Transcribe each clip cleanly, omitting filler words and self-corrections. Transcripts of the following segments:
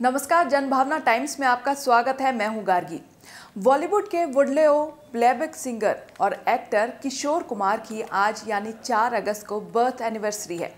नमस्कार, जनभावना टाइम्स में आपका स्वागत है। मैं हूं गार्गी। बॉलीवुड के वुडलेओ प्लेबैक सिंगर और एक्टर किशोर कुमार की आज यानी 4 अगस्त को बर्थ एनिवर्सरी है।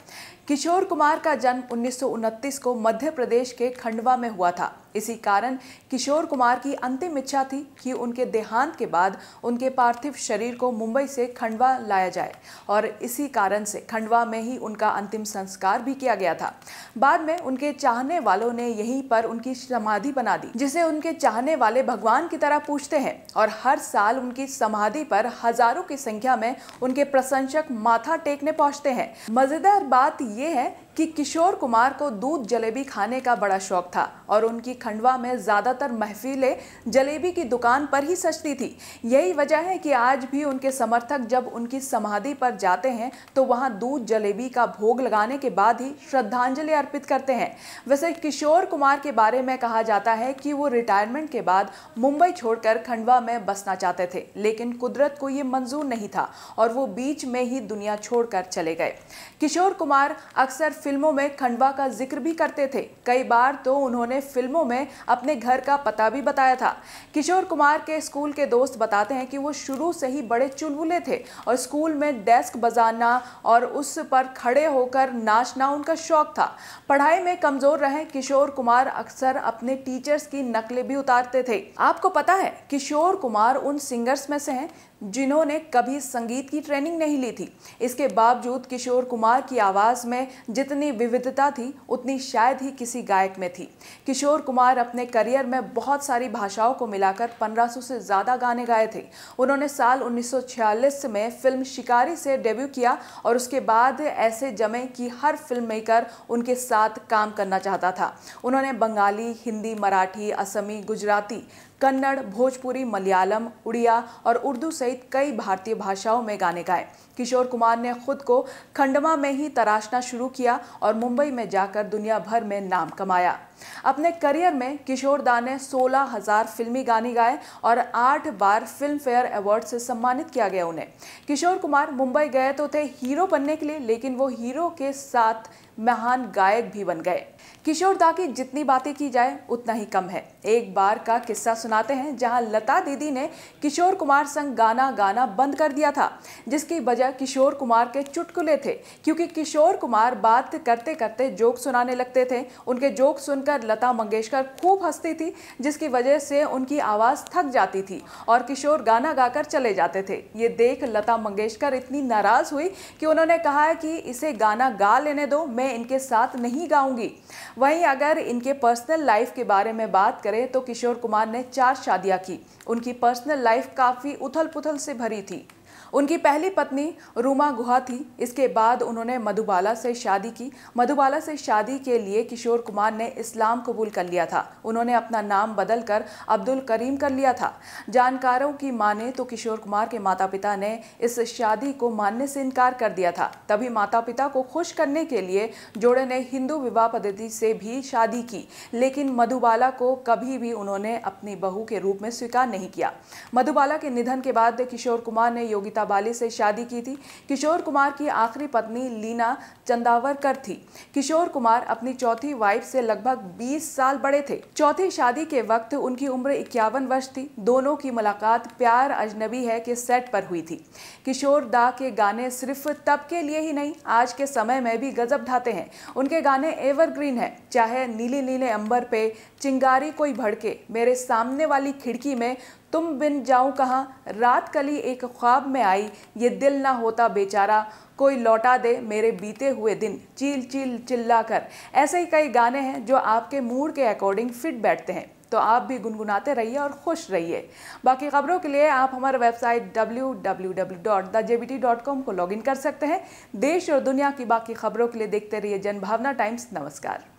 किशोर कुमार का जन्म 1929 को मध्य प्रदेश के खंडवा में हुआ था। इसी कारण किशोर कुमार की अंतिम इच्छा थी कि उनके देहांत के बाद उनके पार्थिव शरीर को मुंबई से खंडवा लाया जाए और इसी कारण से खंडवा में ही उनका अंतिम संस्कार भी किया गया था। बाद में उनके चाहने वालों ने यहीं पर उनकी समाधि बना दी, जिसे उनके चाहने वाले भगवान की तरह पूजते हैं और हर साल उनकी समाधि पर हजारों की संख्या में उनके प्रशंसक माथा टेकने पहुंचते हैं। मजेदार बात यह है कि किशोर कुमार को दूध जलेबी खाने का बड़ा शौक था और उनकी खंडवा में ज्यादातर महफिलें जलेबी की दुकान पर ही सजती थी। यही वजह है कि आज भी उनके समर्थक जब उनकी समाधि पर जाते हैं तो वहां दूध जलेबी का भोग लगाने के बाद ही श्रद्धांजलि अर्पित करते हैं। वैसे किशोर कुमार के बारे में कहा जाता है कि वो रिटायरमेंट के बाद मुंबई छोड़कर खंडवा में बसना चाहते थे, लेकिन कुदरत को ये मंजूर नहीं था और वो बीच में ही दुनिया छोड़कर चले गए। किशोर कुमार अक्सर फिल्मों में खंडवा का जिक्र भी करते थे। कई बार तो उन्होंने फिल्मों में अपने घर का पता भी बताया था। किशोर कुमार के स्कूल के दोस्त बताते हैं कि वो शुरू से ही बड़े चुलबुले थे और स्कूल में डेस्क बजाना और उस पर खड़े होकर नाचना उनका शौक था। पढ़ाई में कमजोर रहे किशोर कुमार अक्सर अपने टीचर्स की नकलें भी उतारते थे। आपको पता है, किशोर कुमार उन सिंगर्स में से हैं जिन्होंने कभी संगीत की ट्रेनिंग नहीं ली थी। इसके बावजूद किशोर कुमार की आवाज़ में जितनी विविधता थी उतनी शायद ही किसी गायक में थी। किशोर कुमार अपने करियर में बहुत सारी भाषाओं को मिलाकर 1500 से ज़्यादा गाने गाए थे। उन्होंने साल 1946 में फिल्म शिकारी से डेब्यू किया और उसके बाद ऐसे जमे कि हर फिल्म मेकर उनके साथ काम करना चाहता था। उन्होंने बंगाली, हिंदी, मराठी, असमी, गुजराती, कन्नड़, भोजपुरी, मलयालम, उड़िया और उर्दू सहित कई भारतीय भाषाओं में गाने गाए। किशोर कुमार ने खुद को खंडवा में ही तराशना शुरू किया और मुंबई में जाकर दुनिया भर में नाम कमाया। अपने करियर में किशोर दा ने 16,000 फिल्मी गाने गाए और 8 बार फिल्म फेयर अवार्ड से सम्मानित किया गया उन्हें। किशोर कुमार मुंबई गए तो थे हीरो बनने के लिए, लेकिन वो हीरो के साथ महान गायक भी बन गए। किशोर दा की जितनी बातें की जाए उतना ही कम है। एक बार का किस्सा सुनाते हैं जहां लता दीदी ने किशोर कुमार संग गाना गाना बंद कर दिया था, जिसकी वजह किशोर कुमार के चुटकुले थे, क्योंकि किशोर कुमार बात करते करते जोक सुनाने लगते थे। उनके जोक सुनकर लता मंगेशकर खूब हंसती थी, जिसकी वजह से उनकी आवाज़ थक जाती थी और किशोर गाना गाकर चले जाते थे। ये देख लता मंगेशकर इतनी नाराज़ हुई कि उन्होंने कहा कि इसे गाना गा लेने दो, मैं इनके साथ नहीं गाऊंगी। वहीं अगर इनके पर्सनल लाइफ के बारे में बात करें तो किशोर कुमार ने 4 शादियां की। उनकी पर्सनल लाइफ काफ़ी उथल पुथल से भरी थी। उनकी पहली पत्नी रूमा गुहा थी। इसके बाद उन्होंने मधुबाला से शादी की। मधुबाला से शादी के लिए किशोर कुमार ने इस्लाम कबूल कर लिया था। उन्होंने अपना नाम बदलकर अब्दुल करीम कर लिया था। जानकारों की माने तो किशोर कुमार के माता पिता ने इस शादी को मानने से इनकार कर दिया था। तभी माता पिता को खुश करने के लिए जोड़े ने हिंदू विवाह पद्धति से भी शादी की, लेकिन मधुबाला को कभी भी उन्होंने अपनी बहू के रूप में स्वीकार नहीं किया। मधुबाला के निधन के बाद किशोर कुमार ने योगिता बाली से शादी की थी। किशोर कुमार की आखिरी पत्नी लीना चंदावरकर थी। किशोर कुमार अपनी चौथी वाइफ से लगभग 20 साल बड़े थे। चौथी शादी के वक्त उनकी उम्र 51 वर्ष थी। दोनों की मुलाकात प्यार अजनबी है के सेट पर हुई थी। किशोर दा के गाने सिर्फ तब के लिए ही नहीं, आज के समय में भी गजब ढाते हैं। उनके गाने एवरग्रीन है। चाहे नीले नीले अंबर पे चिंगारी कोई भड़के, मेरे सामने वाली खिड़की में तुम बिन जाऊं कहाँ, रात कली एक ख्वाब में आई, ये दिल ना होता बेचारा, कोई लौटा दे मेरे बीते हुए दिन, चील चील चिल्ला कर। ऐसे ही कई गाने हैं जो आपके मूड के अकॉर्डिंग फिट बैठते हैं, तो आप भी गुनगुनाते रहिए और खुश रहिए। बाकी खबरों के लिए आप हमारे वेबसाइट www.thejbt.com को लॉगिन कर सकते हैं। देश और दुनिया की बाकी खबरों के लिए देखते रहिए जनभावना टाइम्स। नमस्कार।